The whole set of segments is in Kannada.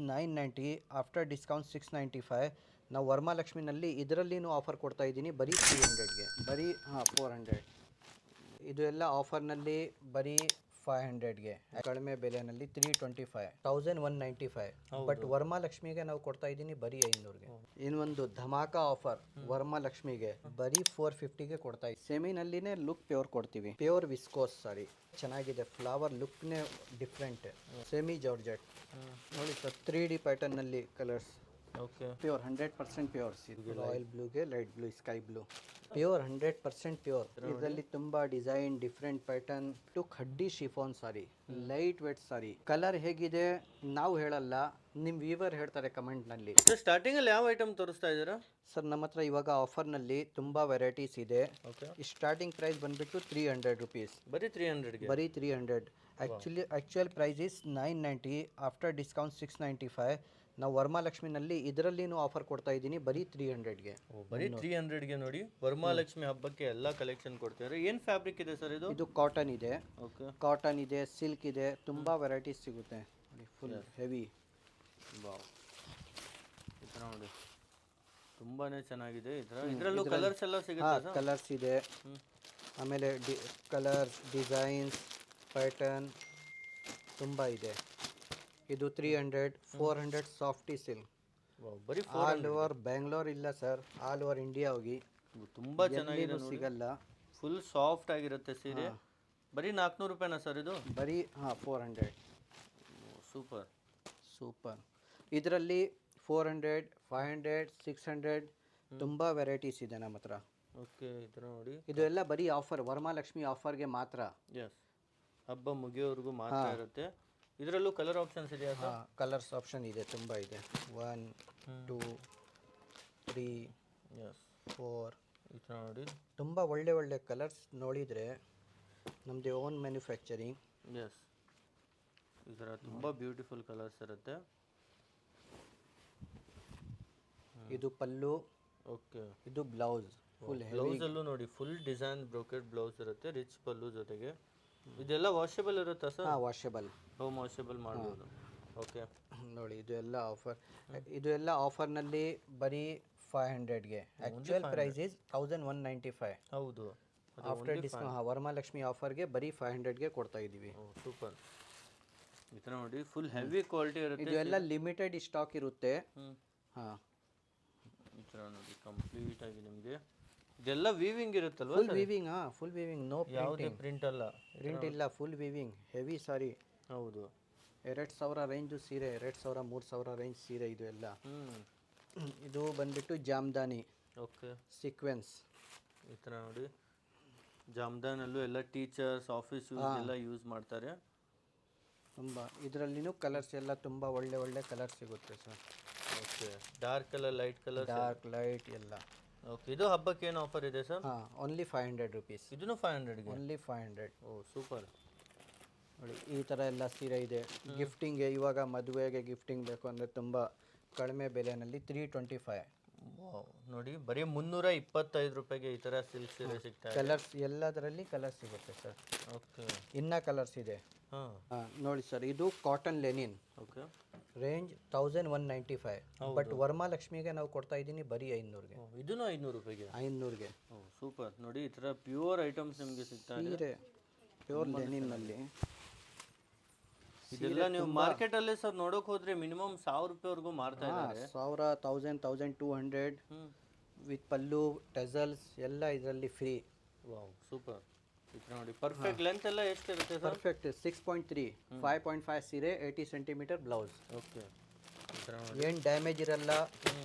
990, ಆಫ್ಟರ್ ಡಿಸ್ಕೌಂಟ್ 695. ನಾವು ವರ್ಮಾಲಕ್ಷ್ಮಿನಲ್ಲಿ ಇದರಲ್ಲಿನೂ ಆಫರ್ ಕೊಡ್ತಾ ಇದ್ದೀನಿ ಬರೀ 300ಗೆ, ಬರೀ 400. ಇದು ಎಲ್ಲ ಆಫರ್ನಲ್ಲಿ ಬರೀ 500ಗೆ, ಕಡಿಮೆ ಬೆಲೆಯಲ್ಲಿ 325, 1195. ಬಟ್ ವರ್ಮಾಲಕ್ಷ್ಮಿಗೆ ನಾವು ಕೊಡ್ತಾ ಇದ್ದೀನಿ ಬರೀ 500ಗೆ. ಇನ್ನೊಂದು ಧಮಾಕ ಆಫರ್ ವರ್ಮಾಲಕ್ಷ್ಮಿಗೆ ಬರೀ 450ಗೆ ಕೊಡ್ತಾ ಇದ್ದೀವಿ. ಸೆಮಿನಲ್ಲಿನೇ ಲುಕ್ ಪ್ಯೂರ್ ಕೊಡ್ತೀವಿ, ಪ್ಯೂರ್ ವಿಸ್ಕೋಸ್ ಸಾರಿ, ಚೆನ್ನಾಗಿದೆ. ಫ್ಲವರ್ ಲುಕ್ನೇ ಡಿಫ್ರೆಂಟ್. ಸೆಮಿ ಜಾರ್ಜೆಟ್ ನೋಡಿ ಸರ್, 3D ಪ್ಯಾಟರ್ನಲ್ಲಿ colours. Okay, pure 100% pure. Royal ಬ್ಲೂಗೆ light blue, sky blue, pure 100% pure. ಇದರಲ್ಲಿ ತುಂಬಾ ಡಿಸೈನ್, ಡಿಫ್ರೆಂಟ್ ಪ್ಯಾಟರ್ನ್. ಟು ಖಡ್ಡಿ chiffon sari, light weight sari. Colour ಹೇಗಿದೆ ನಾವು ಹೇಳಲ್ಲ, ನಿಮ್ ವೀವರ್ ಹೇಳ್ತಾರೆ ಕಮೆಂಟ್ ನಲ್ಲಿ. ಸ್ಟಾರ್ಟಿಂಗ್ ಅಲ್ಲಿ ಯಾವ ಐಟಮ್ ತೋರಿಸ್ತಾ ಇದ್ದೀರಾ ಸರ್? ನಮ್ಮ ಹತ್ರ ಇವಾಗ ಆಫರ್ ನಲ್ಲಿ ತುಂಬಾ ವೆರೈಟೀಸ್ ಇದೆ. ಓಕೆ, ಸ್ಟಾರ್ಟಿಂಗ್ ಪ್ರೈಸ್ ಬಂದ್ಬಿಟ್ಟು 300 ರುಪೀಸ್, ಬರೀ 300ಗೆ. ಬರೀ 300. Actual price is 990, after discount 695. ನಾವು ವರ್ಮಾಲಕ್ಷ್ಮಿನಲ್ಲಿ ಇದರಲ್ಲಿನೂ ಆಫರ್ ಕೊಡ್ತಾ ಇದ್ದೀನಿ ಬರೀ 300ಗೆ. ಬರೀ 300ಗೆ ನೋಡಿ, ವರಮಹಾಲಕ್ಷ್ಮಿ ಹಬ್ಬಕ್ಕೆ ಎಲ್ಲ ಕಲೆಕ್ಷನ್ ಕೊಡ್ತಾರೆ. ಏನು ಫ್ಯಾಬ್ರಿಕ್ ಇದೆ ಸರ್ ಇದು? ಇದು ಕಾಟನ್ ಇದೆ. ಓಕೆ, ಕಾಟನ್ ಇದೆ, ಸಿಲ್ಕ್ ಇದೆ, ತುಂಬಾ ವೆರೈಟೀಸ್ ಸಿಗುತ್ತೆ ನೋಡಿ. Full heavy. ವಾವ್, ಈ ಥರ ನೋಡಿ, ತುಂಬಾನೇ ಚೆನ್ನಾಗಿದೆ. ಇದರಲ್ಲೂ ಕಲರ್ಸ್ ಎಲ್ಲ ಸಿಗುತ್ತೆ ಸರ್? ಕಲರ್ಸ್ ಇದೆ, ಆಮೇಲೆ ಕಲರ್ಸ್, ಡಿಸೈನ್ಸ್, ಪ್ಯಾಟರ್ನ್ ತುಂಬ ಇದೆ. ಇದು 300, 400 ಸಾಫ್ಟಿ ಸಿಲ್ಕ್. ಬರೀ ಆಲ್ ಓವರ್ ಬ್ಯಾಂಗ್ಳೂರ್ ಇಲ್ಲ ಸರ್, ಆಲ್ ಓವರ್ ಇಂಡಿಯಾ ಹೋಗಿ ತುಂಬಾ ಚೆನ್ನಾಗಿದೆ, ಸಿಗಲ್ಲ. ಫುಲ್ ಸಾಫ್ಟ್ ಆಗಿರುತ್ತೆ ಸೀರೆ. ಬರೀ 400 ರೂಪಾಯಿನಾ ಸರ್ ಇದು? ಬರೀ 400. Super super. ಇದರಲ್ಲಿ 400, 500, 600 ತುಂಬ ವೆರೈಟೀಸ್ ಇದೆ ನಮ್ಮ ಹತ್ರ. ಓಕೆ, ಈ ಥರ ನೋಡಿ, ಇದು ಎಲ್ಲ ಬರೀ ಆಫರ್, ವರಮಹಾಲಕ್ಷ್ಮಿ ಆಫರ್ಗೆ ಮಾತ್ರ. ಎಸ್, ಹಬ್ಬ ಮುಗಿಯೋವರೆಗೂ ಮಾತ್ರ ಇರುತ್ತೆ. ಇದರಲ್ಲೂ ಕಲರ್ ಆಪ್ಷನ್ಸ್ ಇದೆಯಾ ಸರ್? ಕಲರ್ಸ್ ಆಪ್ಷನ್ ಇದೆ, ತುಂಬ ಇದೆ. 1, 2, 3, ಎಸ್, 4. ಈ ಥರ ನೋಡಿ, ತುಂಬ ಒಳ್ಳೆ ಒಳ್ಳೆ ಕಲರ್ಸ್ ನೋಡಿದರೆ ನಮ್ಮದೇ ಓನ್ ಮ್ಯಾನುಫ್ಯಾಕ್ಚರಿಂಗ್. ಎಸ್, ಈ ಥರ ತುಂಬ ಬ್ಯೂಟಿಫುಲ್ ಕಲರ್ಸ್ ಇರುತ್ತೆ. ಇದು ಪಲ್ಲು. ಓಕೆ, ಇದು ಬ್ಲೌಸ್. ಫುಲ್ ಬ್ಲೌಸಲ್ಲೂ ನೋಡಿ, ಫುಲ್ ಡಿಸೈನ್ ಬ್ರೋಕೆಡ್ ಬ್ಲೌಸ್ ಇರುತ್ತೆ, ರಿಚ್ ಪಲ್ಲು ಜೊತೆಗೆ. ಇದೆಲ್ಲ ವಾಷಬಲ್ ಇರುತ್ತಾ ಸರ್? ವಾಷಬಲ್, ಹೋಮ್ ವಾಷಬಲ್ ಮಾಡ್ಬೋದು. ಓಕೆ ನೋಡಿ, ಇದು ಎಲ್ಲ ಆಫರ್. ಇದು ಎಲ್ಲ ಆಫರ್ನಲ್ಲಿ ಬರೀ 500ಗೆ. Actual price is 1195. ಹೌದು, ಆಫ್ಟರ್ ಡಿಸ್ಕೌಂಟ್ ವರಮಹಾಲಕ್ಷ್ಮಿ ಆಫರ್ಗೆ ಬರೀ 500ಗೆ ಕೊಡ್ತಾ ಇದ್ದೀವಿ. ಸೂಪರ್. ಈ ಥರ ನೋಡಿ, ಫುಲ್ ಹೆವಿ ಕ್ವಾಲಿಟಿ ಇರುತ್ತೆ. ಇದು ಎಲ್ಲ ಲಿಮಿಟೆಡ್ ಸ್ಟಾಕ್ ಇರುತ್ತೆ. ಹಾಂ, ಈ ಥರ ನೋಡಿ, ಕಂಪ್ಲೀಟ್ ಆಗಿ ನಿಮಗೆ ಇದೆಲ್ಲ ವೀವಿಂಗ್ ಇರುತ್ತಲ್ವಾ? Full weaving. Full weaving, no ಯಾವುದೇ ಪ್ರಿಂಟ್ ಅಲ್ಲ, ಪ್ರಿಂಟ್ ಇಲ್ಲ, ಫುಲ್ ವೀವಿಂಗ್, ಹೆವಿ ಸಾರಿ. ಹೌದು, 2000 ರೇಂಜು ಸೀರೆ, 2000, 3000 ರೇಂಜ್ ಸೀರೆ ಇದು ಎಲ್ಲ. ಇದು ಬಂದ್ಬಿಟ್ಟು ಜಾಮ್ದಾನಿ. Okay, sequence. ಈ ಥರ ನೋಡಿ, ಜಾಮ್ದಾನಲ್ಲೂ ಎಲ್ಲ ಟೀಚರ್ಸ್, ಆಫೀಸ್ ಎಲ್ಲ ಯೂಸ್ ಮಾಡ್ತಾರೆ. ತುಂಬ ಇದರಲ್ಲಿನೂ ಕಲರ್ಸ್ ಎಲ್ಲ ತುಂಬ ಒಳ್ಳೆ ಒಳ್ಳೆ ಕಲರ್ ಸಿಗುತ್ತೆ sir. Okay, dark colour, light colour, dark, light ಎಲ್ಲ. ಓಕೆ, ಇದು ಹಬ್ಬಕ್ಕೆ ಏನು ಆಫರ್ ಇದೆ ಸರ್? Only 500 rupees. ಇದನ್ನು 500ಗೆ? ಓನ್ಲಿ 500. ಓ ಸೂಪರ್. ನೋಡಿ, ಈ ಥರ ಎಲ್ಲ ಸೀರೆ ಇದೆ. ಗಿಫ್ಟಿಂಗ್ಗೆ, ಇವಾಗ ಮದುವೆಗೆ ಗಿಫ್ಟಿಂಗ್ ಬೇಕು ಅಂದರೆ ತುಂಬ ಕಡಿಮೆ ಬೆಲೆಯಲ್ಲಿ 325. ನೋಡಿ, ಬರೀ 325 ರೂಪಾಯಿಗೆ ಈ ಥರ ಸಿಲ್ಕ್ ಸೀರೆ ಸಿಗ್ತಾ ಇದೆ. ಕಲರ್ಸ್ ಎಲ್ಲದರಲ್ಲಿ ಕಲರ್ಸ್ ಸಿಗುತ್ತೆ ಸರ್. ಓಕೆ, ಇನ್ನ ಕಲರ್ಸ್ ಇದೆ. ನೋಡಿ ಸರ್, ಇದು cotton linen. Okay, range 1195. But ವರಮಹಾಲಕ್ಷ್ಮಿಗೆ ನಾವು ಕೊಡ್ತಾ ಇದ್ದೀನಿ ಬರೀ 500ಗೆ. ಇದನ್ನು 500 ರೂಪಾಯಿಗೆ? 500ಗೆ. Oh super. ನೋಡಿ, ಈ ಥರ ಪ್ಯೂರ್ ಐಟಮ್ಸ್ ನಿಮಗೆ ಸಿಗ್ತಾ ಇದೆ. ಸೀರೆ ಪ್ಯೂರ್ ಲೆನಿನ್ನಲ್ಲಿ. ಇದೆಲ್ಲ ನೀವು ಮಾರ್ಕೆಟಲ್ಲಿ ಸರ್ ನೋಡೋಕೆ ಹೋದ್ರೆ ಮಿನಿಮಮ್ 1000 ರೂಪಾಯಿವರೆಗೂ ಮಾರ್ತಾ ಇದ್ದಾರೆ. 1000, 1000, 1200 ವಿತ್ ಪಲ್ಲು, ಟೆಸಲ್ಸ್ ಎಲ್ಲ ಇದರಲ್ಲಿ ಫ್ರೀ. Wow, super. ಈ ಥರ ನೋಡಿ, ಪರ್ಫೆಕ್ಟ್ ಲೆಂತ್ ಎಲ್ಲ ಎಷ್ಟಿರುತ್ತೆ ಸರ್? ಪರ್ಫೆಕ್ಟ್ 6.3, 5.5 ಸೀರೆ, 80 ಸೆಂಟಿಮೀಟರ್ ಬ್ಲೌಸ್. ಓಕೆ, ಏನು ಡ್ಯಾಮೇಜ್ ಇರಲ್ಲ,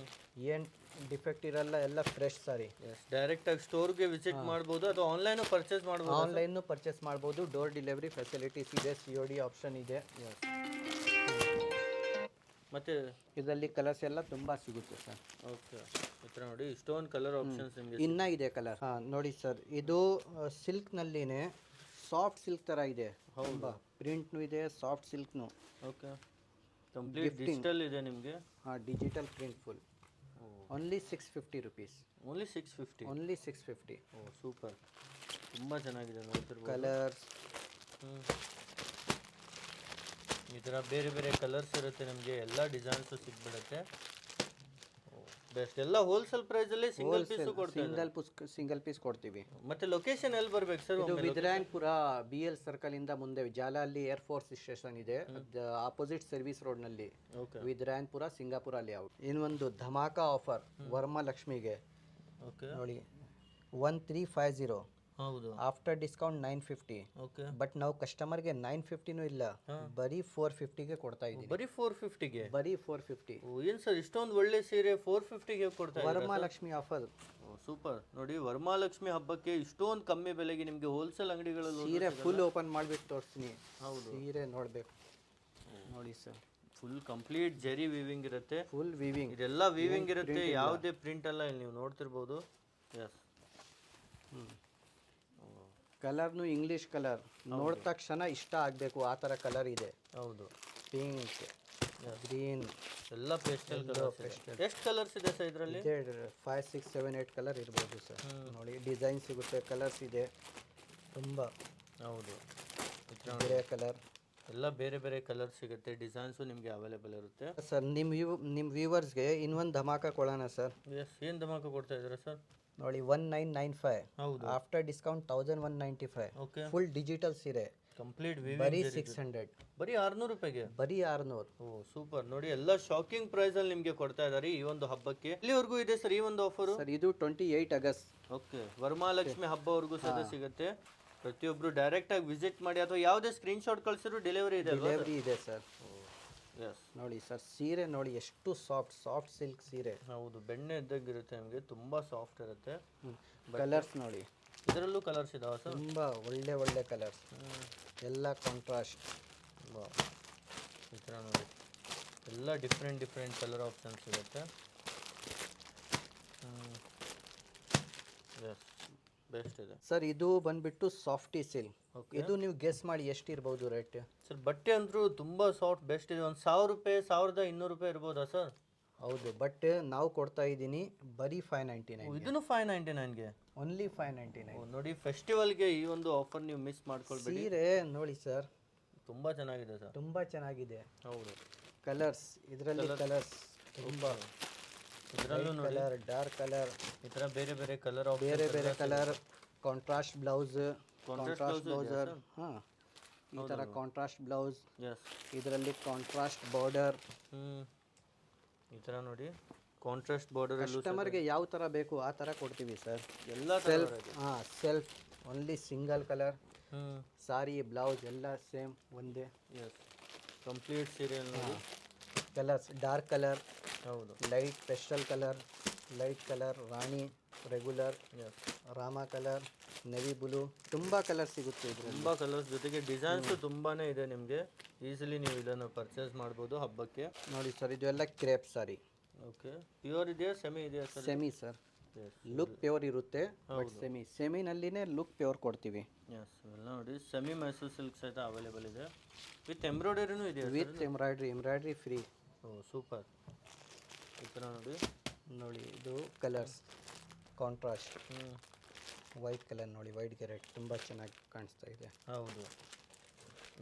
ಏನು ಡಿಫೆಕ್ಟ್ ಇರಲ್ಲ, ಎಲ್ಲ ಫ್ರೆಶ್ ಸಾರಿ. ಡೈರೆಕ್ಟಾಗಿ ಸ್ಟೋರ್ಗೆ ವಿಸಿಟ್ ಮಾಡ್ಬೋದು ಅಥವಾ ಆನ್ಲೈನು ಪರ್ಚೇಸ್ ಮಾಡ್ಬೋದು? ಆನ್ಲೈನು ಪರ್ಚೇಸ್ ಮಾಡ್ಬೋದು. ಡೋರ್ ಡೆಲಿವರಿ ಫೆಸಿಲಿಟೀಸ್ ಇದೆ, COD ಆಪ್ಷನ್ ಇದೆ. ಮತ್ತು ಇದರಲ್ಲಿ ಕಲರ್ಸ್ ಎಲ್ಲ ತುಂಬ ಸಿಗುತ್ತೆ ಸರ್. ಓಕೆ, ಈ ಥರ ನೋಡಿ, ಇಷ್ಟೊಂದು ಕಲರ್ ಆಪ್ಷನ್ಸ್ ನಿಮಗೆ ಇನ್ನ ಇದೆ ಕಲರ್. ನೋಡಿ ಸರ್, ಇದು ಸಿಲ್ಕ್ನಲ್ಲಿನೇ ಸಾಫ್ಟ್ ಸಿಲ್ಕ್ ಥರ ಇದೆ. ಹೌದಾ, ಪ್ರಿಂಟ್ನು ಇದೆ, ಸಾಫ್ಟ್ ಸಿಲ್ಕ್ನು. ಓಕೆ, ಕಂಪ್ಲೀಟ್ ಡಿಜಿಟಲ್ ಇದೆ ನಿಮಗೆ. Digital print full. Only 650 rupees. Only 650? Only 650. ಓ ಸೂಪರ್, ತುಂಬ ಚೆನ್ನಾಗಿದೆ ನೋಡ್ತಿರ್ಬೋದು. ಕಲರ್ಸ್ ಈ ಥರ ಬೇರೆ ಬೇರೆ ಕಲರ್ಸ್ ಇರುತ್ತೆ ನಿಮಗೆ, ಎಲ್ಲ ಡಿಸೈನ್ಸು ಸಿಗ್ಬಿಡುತ್ತೆ. ಬೆಸ್ಟ್. ಎಲ್ಲ ಹೋಲ್ಸೇಲ್ ಪ್ರೈಸಲ್ಲಿ ಸಿಂಗಲ್ ಪೀಸು ಕೊಡ್ತೀವಿ. ಸಿಂಗಲ್ ಪೀಸ್ ಕೊಡ್ತೀವಿ. ಮತ್ತೆ ಲೊಕೇಶನ್ ಎಲ್ಲಿ ಬರ್ಬೇಕು ಸರ್? ಇದು ವಿದ್ರಾಯನ್ಪುರ BL ಸರ್ಕಲ್ ಇಂದ ಮುಂದೆ ಜಾಲಹಳ್ಳಿ ಏರ್ಫೋರ್ಸ್ ಸ್ಟೇಷನ್ ಇದೆ, ಆಪೋಸಿಟ್ ಸರ್ವಿಸ್ ರೋಡ್ ನಲ್ಲಿ. ವಿದ್ರಾಯನ್ಪುರ ಸಿಂಗಾಪುರ ಲೇಔಟ್. ಇನ್ನೊಂದು ಧಮಾಕ ಆಫರ್ ವರಮಹಾಲಕ್ಷ್ಮಿಗೆ ನೋಡಿ, 1350. ಹೌದು. After discount 950. ಓಕೆ. ಬಟ್ ನಾವು ಕಸ್ಟಮರ್ಗೆ 950 ಇಲ್ಲ, ಬರೀ 450ಗೆ ಕೊಡ್ತಾ ಇದ್ದೀವಿ. ಬರೀ 450ಗೆ? ಬರೀ 450. ಏನು ಸರ್ ಇಷ್ಟೊಂದು ಒಳ್ಳೆ ಸೀರೆ 450ಗೆ ಕೊಡ್ತಾ ಇದ್ದೀರಾ? ವರಮಹಾಲಕ್ಷ್ಮಿ ಆಫರ್. ಸೂಪರ್. ನೋಡಿ, ವರಮಹಾಲಕ್ಷ್ಮಿ ಹಬ್ಬಕ್ಕೆ ಇಷ್ಟೊಂದು ಕಮ್ಮಿ ಬೆಲೆಗೆ ನಿಮಗೆ ಹೋಲ್ಸೇಲ್ ಅಂಗಡಿಗಳಲ್ಲಿ ಸೀರೆ ಫುಲ್ ಓಪನ್ ಮಾಡಿಬಿಟ್ಟು ತೋರಿಸ್ತೀನಿ. ಹೌದು, ಸೀರೆ ನೋಡಬೇಕು. ನೋಡಿ sir, full complete Jerry weaving ಇರುತ್ತೆ. ಫುಲ್ ವೀವಿಂಗ್, ಇದೆಲ್ಲ ವೀವಿಂಗ್ ಇರುತ್ತೆ, ಯಾವುದೇ ಪ್ರಿಂಟ್ ಅಲ್ಲ. ಇಲ್ಲಿ ನೀವು ನೋಡ್ತಿರ್ಬೋದು. ಎಸ್. ಕಲರ್ನು ಇಂಗ್ಲಿಷ್ ಕಲರ್, ನೋಡಿದ ತಕ್ಷಣ ಇಷ್ಟ ಆಗಬೇಕು ಆ ಥರ ಕಲರ್ ಇದೆ. ಹೌದು. ಪಿಂಕ್, ಗ್ರೀನ್, ಎಲ್ಲ ಪೇಸ್ಟಲ್ ಕಲರ್ಸ್. ಎಷ್ಟು ಕಲರ್ಸ್ ಇದೆ ಸರ್ ಇದರಲ್ಲಿ? 5 6 7 8 ಕಲರ್ ಇರ್ಬೋದು ಸರ್. ನೋಡಿ, ಡಿಸೈನ್ ಸಿಗುತ್ತೆ, ಕಲರ್ಸ್ ಇದೆ ತುಂಬ. ಹೌದು. ಬೇರೆ ಕಲರ್, ಎಲ್ಲ ಬೇರೆ ಬೇರೆ ಕಲರ್ ಸಿಗುತ್ತೆ, ಡಿಸೈನ್ಸು ನಿಮಗೆ ಅವೈಲೇಬಲ್ ಇರುತ್ತೆ ಸರ್. ನಿಮ್ಮ ವ್ಯೂವರ್ಸ್ಗೆ ಇನ್ನೊಂದು ಧಮಾಕ ಕೊಡೋಣ ಸರ್. ಎಸ್. ಏನು ಧಮಾಕ ಕೊಡ್ತಾ ಇದ್ದೀರಾ ಸರ್? ನೋಡಿ, 1995. ಹೌದು. After discount 1195. Okay. Full digital ಸೀರೆ, ಕಂಪ್ಲೀಟ್ ಬರೀ 600. ಬರೀ 600 ರೂಪಾಯಿಗೆ? ಬರೀ 600. ಓ ಸೂಪರ್. ನೋಡಿ, ಎಲ್ಲ ಶಾಕಿಂಗ್ ಪ್ರೈಸ್ ಅಲ್ಲಿ ನಿಮಗೆ ಕೊಡ್ತಾ ಇದ್ದಾರೆ ಈ ಒಂದು ಹಬ್ಬಕ್ಕೆ. ಇಲ್ಲಿವರೆಗೂ ಇದೆ ಸರ್ ಈ ಒಂದು ಆಫರ್? ಸರ್ ಇದು 28 ಆಗಸ್ಟ್. ಓಕೆ. ವರಮಹಾಲಕ್ಷ್ಮಿ ಹಬ್ಬವರೆಗೂ ಸಹ ಸಿಗುತ್ತೆ. ಪ್ರತಿಯೊಬ್ರು ಡೈರೆಕ್ಟ್ ಆಗಿ ವಿಸಿಟ್ ಮಾಡಿ, ಅಥವಾ ಯಾವುದೇ ಸ್ಕ್ರೀನ್ ಶಾಟ್ ಕಳಿಸಿದ್ರು ಡೆಲಿವರಿ ಇದೆ? ಡೆಲಿವರಿ ಇದೆ ಸರ್. ಎಸ್. ನೋಡಿ ಸರ್, ಸೀರೆ ನೋಡಿ ಎಷ್ಟು ಸಾಫ್ಟ್ ಸಿಲ್ಕ್ ಸೀರೆ. ಹೌದು, ಬೆಣ್ಣೆ ಇದ್ದಂಗಿರುತ್ತೆ ನಿಮಗೆ, ತುಂಬಾ ಸಾಫ್ಟ್ ಇರುತ್ತೆ. ಕಲರ್ಸ್ ನೋಡಿ, ಇದರಲ್ಲೂ ಕಲರ್ಸ್ ಇದಾವೆ ಸರ್? ತುಂಬ ಒಳ್ಳೆ ಕಲರ್ಸ್, ಎಲ್ಲ ಕಾಂಟ್ರಾಸ್ಟ್. ಈ ಥರ ನೋಡಿ, ಎಲ್ಲ ಡಿಫ್ರೆಂಟ್ ಕಲರ್ ಆಪ್ಷನ್ಸ್ ಸಿಗುತ್ತೆ. ಎಸ್, ಬೆಸ್ಟ್ ಇದೆ ಸರ್. ಇದು ಬಂದ್ಬಿಟ್ಟು ಸಾಫ್ಟಿ ಸಿಲ್ಕ್. ಇದು ನೀವು ಗೆಸ್ ಮಾಡಿ ಎಷ್ಟಿರ್ಬೋದು ರೇಟ್? ಸರ್ ಬಟ್ಟೆ ಅಂದ್ರೂ ತುಂಬಾ ಸಾಫ್ಟ್, ಬೆಸ್ಟ್ ಇದೆ. ಒಂದು 1000 ರೂಪಾಯಿ, 1200 ರೂಪಾಯಿ ಇರ್ಬೋದಾ ಸರ್? ಹೌದು, ಬಟ್ ನಾವು ಕೊಡ್ತಾ ಇದ್ದೀನಿ ಬರೀ 599. ಇದನ್ನು 599ಗೆ? ಓನ್ಲಿ 599. ನೋಡಿ, ಫೆಸ್ಟಿವಲ್ಗೆ ಈ ಒಂದು ಆಫರ್ ನೀವು ಮಿಸ್ ಮಾಡ್ಕೊಳ್ಬೇಡಿ. ಸೀರೆ ನೋಡಿ ಸರ್, ತುಂಬಾ ಚೆನ್ನಾಗಿದೆ ಸರ್. ತುಂಬಾ ಚೆನ್ನಾಗಿದೆ. ಹೌದು. ಕಲರ್ಸ್, ಇದರಲ್ಲಿ ಕಲರ್ಸ್ ತುಂಬಾ, ಇದರಲ್ಲೂ ನೋಡಿ, ಕಲರ್, ಡಾರ್ಕ್ ಕಲರ್, ಈ ತರ ಬೇರೆ ಬೇರೆ ಕಲರ್, ಬೇರೆ ಕಲರ್. ಕಾಂಟ್ರಾಸ್ಟ್ ಬ್ಲೌಸ್, ಹಾಂ, ಈ ಥರ ಕಾಂಟ್ರಾಸ್ಟ್ ಬ್ಲೌಸ್. ಇದರಲ್ಲಿ ಕಾಂಟ್ರಾಸ್ಟ್ ಬಾರ್ಡರ್. ಈ ಥರ ನೋಡಿ, ಕಾಂಟ್ರಾಸ್ಟ್ ಬಾರ್ಡರ್. ಕಸ್ಟಮರ್ಗೆ ಯಾವ ಥರ ಬೇಕು ಆ ಥರ ಕೊಡ್ತೀವಿ ಸರ್. ಎಲ್ಲ ಸೆಲ್ಫ್, ಹಾಂ, self only single colour. Sari, blouse ಎಲ್ಲ ಸೇಮ್ ಒಂದೇ. ಎಸ್, ಕಂಪ್ಲೀಟ್ ಸೀರಿಯಲ್ ನೋಡಿ. ಕಲರ್ಸ್, ಡಾರ್ಕ್ ಕಲರ್, ಹೌದು, light pastel colour, light colour, ರಾಣಿ, ರೆಗ್ಯುಲರ್, ರಾಮ ಕಲರ್, ನೆವಿ ಬ್ಲೂ, ತುಂಬ ಕಲರ್ ಸಿಗುತ್ತೆ ಇದರಲ್ಲಿ. ತುಂಬ ಕಲರ್ಸ್ ಜೊತೆಗೆ ಡಿಸೈನ್ಸು ತುಂಬಾನೇ ಇದೆ ನಿಮಗೆ. ಈಸಿಲಿ ನೀವು ಇದನ್ನು ಪರ್ಚೇಸ್ ಮಾಡ್ಬೋದು ಹಬ್ಬಕ್ಕೆ. ನೋಡಿ ಸರ್, ಇದು ಎಲ್ಲ ಕ್ರೇಪ್ ಸಾರಿ. ಓಕೆ. ಪ್ಯೂರ್ ಇದೆಯಾ, ಸೆಮಿ ಇದೆಯಾ sir? Semi sir. Look pure ಇರುತ್ತೆ, ಬಟ್ ಸೆಮಿನಲ್ಲಿನೇ ಲುಕ್ ಪ್ಯೂರ್ ಕೊಡ್ತೀವಿ. ಎಸ್, ಎಲ್ಲ ನೋಡಿ, ಸೆಮಿ ಮೈಸೂರು ಸಿಲ್ಕ್ ಸಹಿತ ಅವೈಲೇಬಲ್ ಇದೆ. ವಿತ್ ಎಂಬ್ರಾಯ್ಡರಿನೂ ಇದೆ? With embroidery free. Oh super. ಈ ಥರ ನೋಡಿ, ಇದು ಕಲರ್ಸ್ ಕಾಂಟ್ರಾಸ್ಟ್. ವೈಟ್ ಕಲರ್ ನೋಡಿ, ವೈಟ್ ಗೆರೆಟ್ ತುಂಬ ಚೆನ್ನಾಗಿ ಕಾಣಿಸ್ತಾ ಇದೆ. ಹೌದು,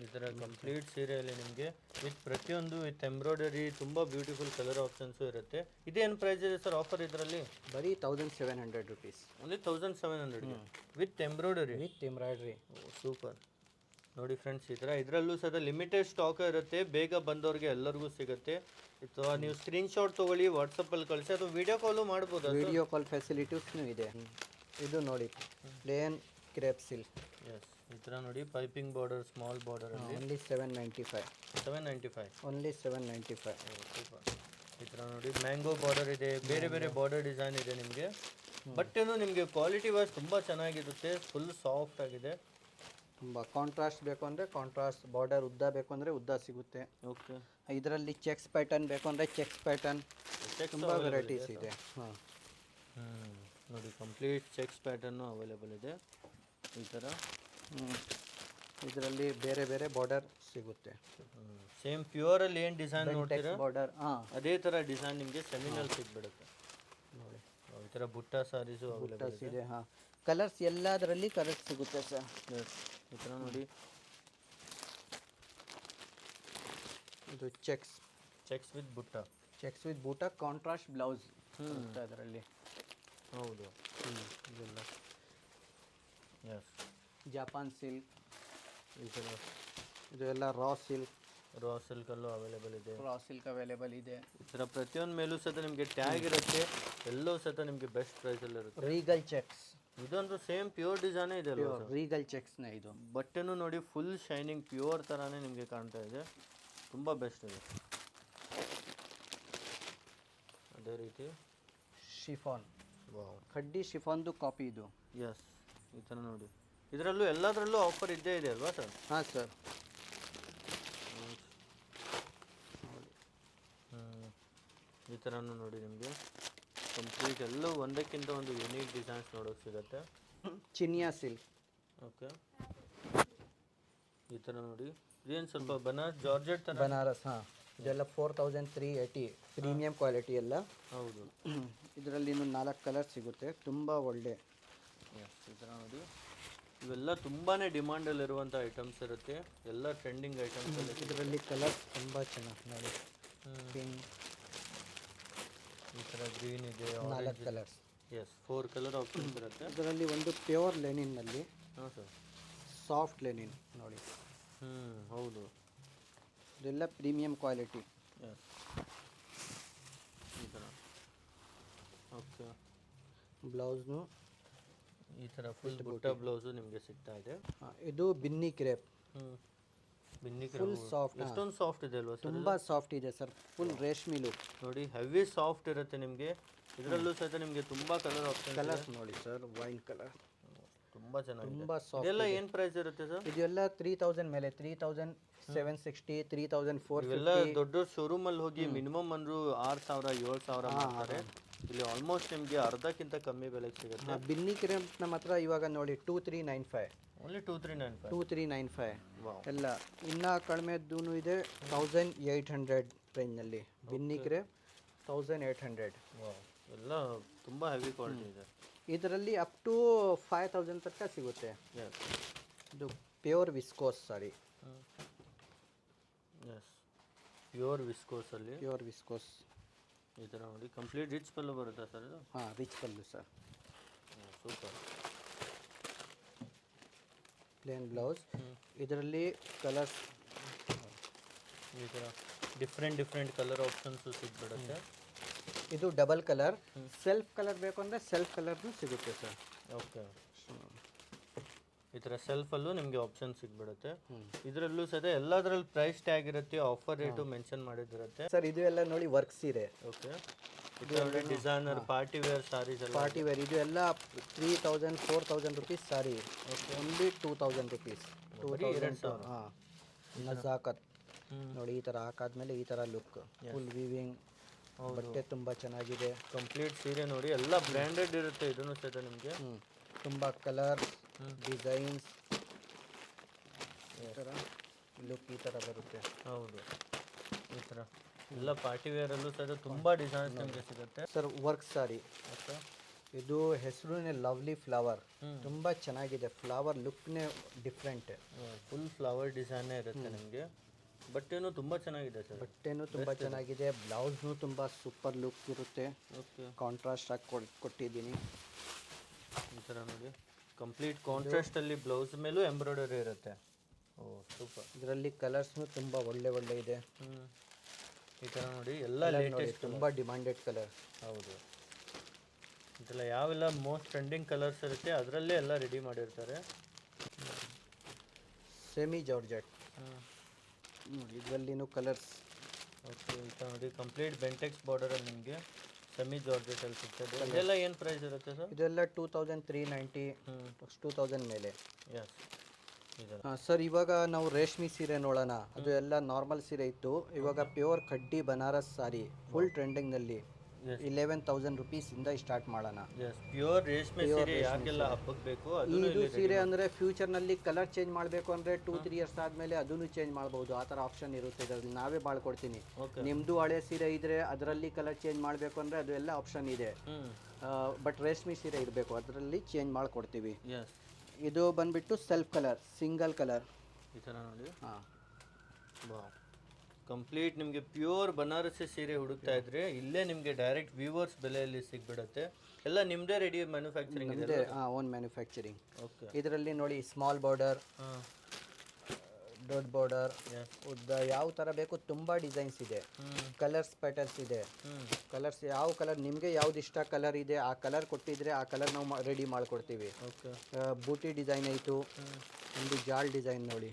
ಈ ಥರ ಕಂಪ್ಲೀಟ್ ಸೀರೆಯಲ್ಲಿ ನಿಮಗೆ ವಿತ್ ಪ್ರತಿಯೊಂದು ವಿತ್ ಎಂಬ್ರಾಯ್ಡರಿ, ತುಂಬ ಬ್ಯೂಟಿಫುಲ್ ಕಲರ್ ಆಪ್ಷನ್ಸು ಇರುತ್ತೆ. ಇದೇನು ಪ್ರೈಸ್ ಇದೆ ಸರ್ ಆಫರ್ ಇದರಲ್ಲಿ? ಬರೀ 1700 rupees. Only 1700 with embroidery? With embroidery. Super. ನೋಡಿ ಫ್ರೆಂಡ್ಸ್, ಈ ಥರ ಇದರಲ್ಲೂ ಸಹ ಲಿಮಿಟೆಡ್ ಸ್ಟಾಕ್ ಇರುತ್ತೆ, ಬೇಗ ಬಂದವ್ರಿಗೆ ಎಲ್ಲರಿಗೂ ಸಿಗುತ್ತೆ. ಅಥವಾ ನೀವು ಸ್ಕ್ರೀನ್ಶಾಟ್ ತೊಗೊಳ್ಳಿ, ವಾಟ್ಸಪ್ಪಲ್ಲಿ ಕಳಿಸಿ, ಅಥವಾ ವಿಡಿಯೋ ಕಾಲು ಮಾಡ್ಬೋದು. ವಿಡಿಯೋ ಕಾಲ್ ಫೆಸಿಲಿಟೀಸ್ನೂ ಇದೆ. ಇದು ನೋಡಿ, ಪ್ಲೇನ್ ಕ್ರೇಪ್ ಸಿಲ್ಕ್. ಎಸ್, ಈ ಥರ ನೋಡಿ, piping border, small border. Only 795. 795? Only 795. Super. ಈ ಥರ ನೋಡಿ, ಮ್ಯಾಂಗೋ ಬಾರ್ಡರ್ ಇದೆ, ಬೇರೆ ಬೇರೆ ಬಾರ್ಡರ್ ಡಿಸೈನ್ ಇದೆ ನಿಮಗೆ. ಬಟ್ಟೆನೂ ನಿಮಗೆ ಕ್ವಾಲಿಟಿ ವೈಸ್ ತುಂಬ ಚೆನ್ನಾಗಿರುತ್ತೆ, ಫುಲ್ ಸಾಫ್ಟ್ ಆಗಿದೆ. ತುಂಬ ಕಾಂಟ್ರಾಸ್ಟ್ ಬೇಕು ಅಂದರೆ ಕಾಂಟ್ರಾಸ್ಟ್, ಬಾರ್ಡರ್ ಉದ್ದ ಬೇಕು ಅಂದರೆ ಉದ್ದ ಸಿಗುತ್ತೆ. ಓಕೆ. ಇದರಲ್ಲಿ ಚೆಕ್ಸ್ ಪ್ಯಾಟರ್ನ್ ಬೇಕು ಅಂದರೆ ಚೆಕ್ಸ್ ಪ್ಯಾಟರ್ನ್, ತುಂಬ ವೆರೈಟೀಸ್ ಇದೆ. ಹಾಂ, ನೋಡಿ, ಕಂಪ್ಲೀಟ್ ಚೆಕ್ಸ್ ಪ್ಯಾಟರ್ನು ಅವೈಲೇಬಲ್ ಇದೆ ಈ ಥರ. ಇದರಲ್ಲಿ ಬೇರೆ ಬೇರೆ ಬಾರ್ಡರ್ ಸಿಗುತ್ತೆ. ಸೇಮ್ ಪ್ಯೂರಲ್ಲಿ ಏನು ಡಿಸೈನ್ ನೋಡ್ತೀರಾ, ಬಾರ್ಡರ್, ಹಾಂ, ಅದೇ ಥರ ಡಿಸೈನ್ ನಿಮಗೆ ಸೆಮಿನಲ್ಲಿ ಸಿಗ್ಬಿಡುತ್ತೆ. ನೋಡಿ, ಈ ಥರ ಬುಟ್ಟ ಸಾರೀಸು ಅವೈಲೇಬಲ್ ಇದೆ. ಹಾಂ, ಕಲರ್ಸ್ ಎಲ್ಲದರಲ್ಲಿ ಕಲರ್ಸ್ ಸಿಗುತ್ತೆ ಸರ್. ಈ ಥರ ನೋಡಿ, ಇದು ಚೆಕ್ಸ್ ಚೆಕ್ಸ್ ವಿತ್ ಬುಟ್ಟ. ಚೆಕ್ಸ್ ವಿತ್ ಬೂಟ ಕಾಂಟ್ರಾಸ್ಟ್ ಬ್ಲೌಸ್ ಅದರಲ್ಲಿ. ಹೌದು. ಇದೆಲ್ಲ ಎಸ್. ಜಪಾನ್ ಸಿಲ್ಕ್, ಈ ಥರ ಇದು ಎಲ್ಲ ರಾ ಸಿಲ್ಕ್. ರಾ ಸಿಲ್ಕಲ್ಲೂ ಅವೈಲೇಬಲ್ ಇದೆ. ರಾ ಸಿಲ್ಕ್ ಅವೈಲೇಬಲ್ ಇದೆ. ಈ ಥರ ಪ್ರತಿಯೊಂದು ಮೇಲೂ ಸಹ ನಿಮಗೆ ಟ್ಯಾಗ್ ಇರುತ್ತೆ, ಎಲ್ಲವೂ ಸಹ ನಿಮಗೆ ಬೆಸ್ಟ್ ಪ್ರೈಸಲ್ಲಿ ಇರುತ್ತೆ. ರೀಗಲ್ ಚೆಕ್ಸ್, ಇದೊಂದು ಸೇಮ್ ಪ್ಯೂರ್ ಡಿಸೈನೇ ಇದೆ ಅಲ್ವಾ ಸರ್? ರೀಗಲ್ ಚೆಕ್ಸ್ನ ಇದು. ಬಟ್ಟೆನೂ ನೋಡಿ ಫುಲ್ ಶೈನಿಂಗ್ ಪ್ಯೂರ್ ಥರನೇ ನಿಮಗೆ ಕಾಣ್ತಾ ಇದೆ, ತುಂಬ ಬೆಸ್ಟ್ ಇದೆ. ಅದೇ ರೀತಿ ಶಿಫಾನ್, ವಾವ್, ಕಡ್ಡಿ ಶಿಫಾನ್ದು ಕಾಪಿ ಇದು. ಎಸ್, ಈ ಥರ ನೋಡಿ. ಇದರಲ್ಲೂ ಎಲ್ಲದರಲ್ಲೂ ಆಫರ್ ಇದ್ದೇ ಇದೆ ಅಲ್ವಾ ಸರ್? ಹಾಂ ಸರ್. ಈ ಥರನೂ ನೋಡಿ ನಿಮಗೆ ಕಂಪ್ಲೀಟ್ ಎಲ್ಲವೂ ಒಂದಕ್ಕಿಂತ ಒಂದು ಯುನೀಕ್ ಡಿಸೈನ್ಸ್ ನೋಡೋಕೆ ಸಿಗುತ್ತೆ. ಚಿನಿಯಾ ಸಿಲ್ಕ್. ಓಕೆ, ಈ ಥರ ನೋಡಿ. ಇದೇನು ಸ್ವಲ್ಪ ಬನಾರಸ್ ಜಾರ್ಜೆಟ್ ಥರ? ಬನಾರಸ್, ಹಾಂ. ಇದೆಲ್ಲ 4380 ಪ್ರೀಮಿಯಂ ಕ್ವಾಲಿಟಿ ಎಲ್ಲ. ಹೌದು. ಇದರಲ್ಲಿ ಇನ್ನು 4 ಕಲರ್ ಸಿಗುತ್ತೆ, ತುಂಬ ಒಳ್ಳೆ. ಎಸ್, ಈ ಥರ ನೋಡಿ. ಇವೆಲ್ಲ ತುಂಬಾ ಡಿಮಾಂಡಲ್ಲಿರುವಂಥ ಐಟಮ್ಸ್ ಇರುತ್ತೆ, ಎಲ್ಲ ಟ್ರೆಂಡಿಂಗ್ ಐಟಮ್ಸ್ ಎಲ್ಲ. ಇದರಲ್ಲಿ ಕಲರ್ಸ್ ತುಂಬ ಚೆನ್ನಾಗಿ ನೋಡಿ. ಪಿಂಕ್, ಈ ಥರ ಗ್ರೀನ್ ಇದೆ, 4 ಕಲರ್ಸ್. ಎಸ್, 4 ಕಲರ್ ಆಪ್ಷನ್ಸ್ ಇರುತ್ತೆ. ಇದರಲ್ಲಿ ಒಂದು ಪ್ಯೂರ್ ಲೆನಿನ್ನಲ್ಲಿ ಹಾಂ ಸರ್, ಸಾಫ್ಟ್ ಲೆನಿನ್ ನೋಡಿ. ಹೌದು. ಇದೆಲ್ಲ ಪ್ರೀಮಿಯಂ ಕ್ವಾಲಿಟಿ. ಎಸ್, ಈ ಥರ. ಓಕೆ, ಬ್ಲೌಸ್ನು ಈ ಥರ ಫುಲ್ ಬುಟ್ಟ ಬ್ಲೌಸು ನಿಮಗೆ ಸಿಗ್ತಾ ಇದೆ. ಇದು Binny crepe. Binny full soft. ಎಷ್ಟೊಂದು ಸಾಫ್ಟ್ ಇದೆ ಅಲ್ವಾ ಸರ್? ತುಂಬ ಸಾಫ್ಟ್ ಇದೆ ಸರ್, ಫುಲ್ ರೇಷ್ಮಿ ಲುಕ್ ನೋಡಿ. ಹೆವಿ ಸಾಫ್ಟ್ ಇರುತ್ತೆ ನಿಮಗೆ. ಇದರಲ್ಲೂ ಸಹಿತ ನಿಮಗೆ ತುಂಬ ಕಲರ್ ಆಪ್ಷನ್. ಕಲರ್ಸ್ ನೋಡಿ ಸರ್, ವೈನ್ ಕಲರ್ ತುಂಬ ಚೆನ್ನಾಗಿದೆ. ತುಂಬ ಸಾಫ್ಟ್. ಇದೆಲ್ಲ ಏನು ಪ್ರೈಸ್ ಇರುತ್ತೆ ಸರ್? ಇದೆಲ್ಲ 3000 ಮೇಲೆ, 3760, 3450. ಇವೆಲ್ಲ ದೊಡ್ಡ ಶೋರೂಮಲ್ಲಿ ಹೋಗಿ ಮಿನಿಮಮ್ ಅಂದರೂ 6000 7000 ಮಾಡ್ತಾರೆ. ಇಲ್ಲಿ ಆಲ್ಮೋಸ್ಟ್ ನಿಮಗೆ ಅರ್ಧಕ್ಕಿಂತ ಕಮ್ಮಿ ಬೆಲೆಗೆ ಸಿಗುತ್ತೆ. ಬಿನ್ನಿ ಕ್ರೇಪ್ ನಮ್ಮ ಹತ್ರ ಇವಾಗ ನೋಡಿ 2395. ಓನ್ಲಿ 2395. 2395 ವಾವ್. ಎಲ್ಲ. ಇನ್ನು ಕಡಿಮೆದ್ದೂ ಇದೆ 1800 ರೇಂಜ್ನಲ್ಲಿ. ಬಿನ್ನಿ ಕ್ರೇಪ್ 1800. ವಾವ್, ಎಲ್ಲ ತುಂಬ ಹೆವಿ ಕ್ವಾಲಿಟಿ ಇದೆ. ಇದರಲ್ಲಿ ಅಪ್ ಟು 5000 ತನಕ ಸಿಗುತ್ತೆ. ಎಸ್, ಇದು pure viscose sari. Yes, pure ವಿಸ್ಕೋಸಲ್ಲಿ. Pure viscose. ಈ ಥರ ನೋಡಿ, ಕಂಪ್ಲೀಟ್ ರಿಚ್ ಪಲ್ಲು ಬರುತ್ತಾ ಸರ್ ಇದು? ಹಾಂ, ರಿಚ್ ಪಲ್ಲು ಸರ್. ಸೂಪರ್. Plain blouse. ಇದರಲ್ಲಿ ಕಲರ್ಸ್ ಈ ಥರ ಡಿಫ್ರೆಂಟ್ ಕಲರ್ ಆಪ್ಷನ್ಸು ಸಿಗ್ಬಿಡುತ್ತೆ. ಇದು ಡಬಲ್ ಕಲರ್. ಸೆಲ್ಫ್ ಕಲರ್ ಬೇಕು ಅಂದರೆ ಸೆಲ್ಫ್ ಕಲರ್ನು ಸಿಗುತ್ತೆ ಸರ್. ಓಕೆ, ಈ ಥರ ಸೆಲ್ಫಲ್ಲೂ ನಿಮಗೆ ಆಪ್ಷನ್ ಸಿಗ್ಬಿಡುತ್ತೆ. ಇದರಲ್ಲೂ ಸಹ ಎಲ್ಲದರಲ್ಲಿ ಪ್ರೈಸ್ ಟ್ಯಾಗ್ ಇರುತ್ತೆ, ಆಫರ್ ರೇಟು ಮೆನ್ಷನ್ ಮಾಡಿದಿರುತ್ತೆ ಸರ್. ಇದು ಎಲ್ಲ ನೋಡಿ ವರ್ಕ್ ಸೀರೆ. ಓಕೆ, ಇದು ಡಿಸೈನರ್ ಪಾರ್ಟಿ ವೇರ್ ಸಾರೀಸ್ ಎಲ್ಲ. ಪಾರ್ಟಿ ವೇರ್ ಇದು ಎಲ್ಲ 3000 4000 ರುಪೀಸ್ ಸಾರಿ. Only 2000 rupees. 2000. ಹಾಂ, ನಜಾಕತ್ ನೋಡಿ. ಈ ಥರ ಹಾಕಾದ್ಮೇಲೆ ಈ ಥರ ಲುಕ್, ಫುಲ್ ವೀವಿಂಗ್. ಬಟ್ಟೆ ತುಂಬ ಚೆನ್ನಾಗಿದೆ. ಕಂಪ್ಲೀಟ್ ಸೀರೆ ನೋಡಿ, ಎಲ್ಲ ಬ್ರ್ಯಾಂಡೆಡ್ ಇರುತ್ತೆ. ಇದನ್ನು ಸಹಿತ ನಿಮಗೆ ತುಂಬ ಕಲರ್ ಡಿಸೈನ್ಸ್ ಈ ಥರ ಲುಕ್ ಈ ಥರ ಬರುತ್ತೆ. ಹೌದು, ಈ ಥರ ಎಲ್ಲ ಪಾರ್ಟಿ ವೇರಲ್ಲೂ ಸಹಿತ ತುಂಬ ಡಿಸೈನ್ಸ್ ನಿಮಗೆ ಸಿಗುತ್ತೆ ಸರ್. ವರ್ಕ್ ಸಾರಿ. ಓಕೆ, ಇದು ಹೆಸರುನೇ ಲವ್ಲಿ ಫ್ಲವರ್. ತುಂಬ ಚೆನ್ನಾಗಿದೆ, ಫ್ಲವರ್ ಲುಕ್ನೇ ಡಿಫ್ರೆಂಟ್. ಫುಲ್ ಫ್ಲವರ್ ಡಿಸೈನೇ ಇರುತ್ತೆ ನಿಮಗೆ. ಬಟ್ಟೆನೂ ತುಂಬ ಚೆನ್ನಾಗಿದೆ ಸರ್. ಬಟ್ಟೆನೂ ತುಂಬ ಚೆನ್ನಾಗಿದೆ. ಬ್ಲೌಸ್ನು ತುಂಬ ಸೂಪರ್ ಲುಕ್ ಇರುತ್ತೆ. ಓಕೆ, ಕಾಂಟ್ರಾಸ್ಟ್ ಆಗಿ ಕೊಟ್ಟಿದ್ದೀನಿ. ಈ ಥರ ನೋಡಿ, ಕಂಪ್ಲೀಟ್ ಕಾಂಟ್ರಾಸ್ಟಲ್ಲಿ ಬ್ಲೌಸ್ ಮೇಲೂ ಎಂಬ್ರಾಯ್ಡರಿ ಇರುತ್ತೆ. ಓ ಸೂಪರ್. ಇದರಲ್ಲಿ ಕಲರ್ಸ್ನು ತುಂಬ ಒಳ್ಳೆ ಇದೆ. ಈ ಥರ ನೋಡಿ, ಎಲ್ಲ ಲೇಟೆಸ್ಟ್, ತುಂಬ ಡಿಮಾಂಡೆಡ್ ಕಲರ್. ಹೌದು. ಇದೆಲ್ಲ ಯಾವೆಲ್ಲ ಮೋಸ್ಟ್ ಟ್ರೆಂಡಿಂಗ್ ಕಲರ್ಸ್ ಇರುತ್ತೆ ಅದರಲ್ಲೇ ಎಲ್ಲ ರೆಡಿ ಮಾಡಿರ್ತಾರೆ. ಸೆಮಿ ಜಾರ್ಜೆಟ್ ನೋಡಿ, ಇದರಲ್ಲಿನೂ ಕಲರ್ಸ್. ಓಕೆ, ಈ ಥರ ನೋಡಿ, ಕಂಪ್ಲೀಟ್ ಬೆಂಟೆಕ್ಸ್ ಬಾರ್ಡರಲ್ಲಿ ನಿಮಗೆ ಸೆಮಿ ಜಾರ್ಜೆಟಲ್ಲಿ ಸಿಗ್ತದೆ. ಇದೆಲ್ಲ ಏನು ಪ್ರೈಸ್ ಇರುತ್ತೆ ಸರ್? ಇದೆಲ್ಲ 2390, 2000 ಮೇಲೆ. ಎಸ್, ಇದೆ. ಹಾಂ ಸರ್. ಇವಾಗ ನಾವು ರೇಷ್ಮೆ ಸೀರೆ ನೋಡೋಣ. ಅದು ಎಲ್ಲ ನಾರ್ಮಲ್ ಸೀರೆ ಇತ್ತು. ಇವಾಗ ಪ್ಯೂರ್ ಕಡ್ಡಿ ಬನಾರಸ್ ಸಾರಿ ಫುಲ್ ಟ್ರೆಂಡಿಂಗ್ನಲ್ಲಿ 11,000 ರುಪೀಸಿಂದ ಸ್ಟಾರ್ಟ್ ಮಾಡೋಣ. ಎಸ್, ಪ್ಯೂರ್ ರೇಷ್ಮೆ ಸೀರೆ ಯಾಕೆಲ್ಲ ಹಬ್ಬಕ್ಕೆ ಬೇಕು. ಇದು ಸೀರೆ ಅಂದರೆ ಫ್ಯೂಚರ್ನಲ್ಲಿ ಕಲರ್ ಚೇಂಜ್ ಮಾಡಬೇಕು ಅಂದರೆ 2-3 ಇಯರ್ಸ್ ಆದಮೇಲೆ ಅದನ್ನು ಚೇಂಜ್ ಮಾಡ್ಬೋದು. ಆ ಥರ ಆಪ್ಷನ್ ಇರುತ್ತೆ ಇದರಲ್ಲಿ. ನಾವೇ ಮಾಡ್ಕೊಡ್ತೀನಿ. ನಿಮ್ಮದು ಹಳೆ ಸೀರೆ ಇದ್ದರೆ ಅದರಲ್ಲಿ ಕಲರ್ ಚೇಂಜ್ ಮಾಡಬೇಕು ಅಂದರೆ ಅದು ಎಲ್ಲ ಆಪ್ಷನ್ ಇದೆ. ಬಟ್ ರೇಷ್ಮೆ ಸೀರೆ ಇರಬೇಕು, ಅದರಲ್ಲಿ ಚೇಂಜ್ ಮಾಡಿಕೊಡ್ತೀವಿ. ಎಸ್, ಇದು ಬಂದುಬಿಟ್ಟು ಸೆಲ್ಫ್ ಕಲರ್, ಸಿಂಗಲ್ ಕಲರ್. ಈ ಥರ ನೋಡಿ. ಹಾಂ, ವಾವ್, ಕಂಪ್ಲೀಟ್ ನಿಮಗೆ ಪ್ಯೂರ್ ಬನಾರಸಿ ಸೀರೆ ಹುಡುಕ್ತಾ ಇದ್ರೆ ಇಲ್ಲೇ ನಿಮಗೆ ಡೈರೆಕ್ಟ್ ವ್ಯೂವರ್ಸ್ ಬೆಲೆಯಲ್ಲಿ ಸಿಗ್ಬಿಡುತ್ತೆ. ಎಲ್ಲ ನಿಮ್ಮದೇ ರೆಡಿ ಮ್ಯಾನುಫ್ಯಾಕ್ಚರಿಂಗ್ ಇದೆ. ಇದೆ ಓನ್ ಮ್ಯಾನುಫ್ಯಾಕ್ಚರಿಂಗ್. ಓಕೆ. ಇದರಲ್ಲಿ ನೋಡಿ ಸ್ಮಾಲ್ ಬಾರ್ಡರ್, ಹಾಂ. ದೊಡ್ಡ ಬಾರ್ಡರ್, ಎಸ್. ಉದ್ದ ಯಾವ ಥರ ಬೇಕು ತುಂಬ ಡಿಸೈನ್ಸ್ ಇದೆ. ಹ್ಞೂ. ಕಲರ್ಸ್ ಪ್ಯಾಟರ್ನ್ಸ್ ಇದೆ. ಹ್ಞೂ. ಕಲರ್ಸ್ ಯಾವ ಕಲರ್ ನಿಮಗೆ ಯಾವ್ದು ಇಷ್ಟ ಕಲರ್ ಇದೆ ಆ ಕಲರ್ ಕೊಟ್ಟಿದ್ರೆ ಆ ಕಲರ್ ನಾವು ರೆಡಿ ಮಾಡಿಕೊಡ್ತೀವಿ. ಓಕೆ. ಬೂಟಿ ಡಿಸೈನ್ ಆಯಿತು, ಒಂದು ಜಾಲ್ ಡಿಸೈನ್ ನೋಡಿ.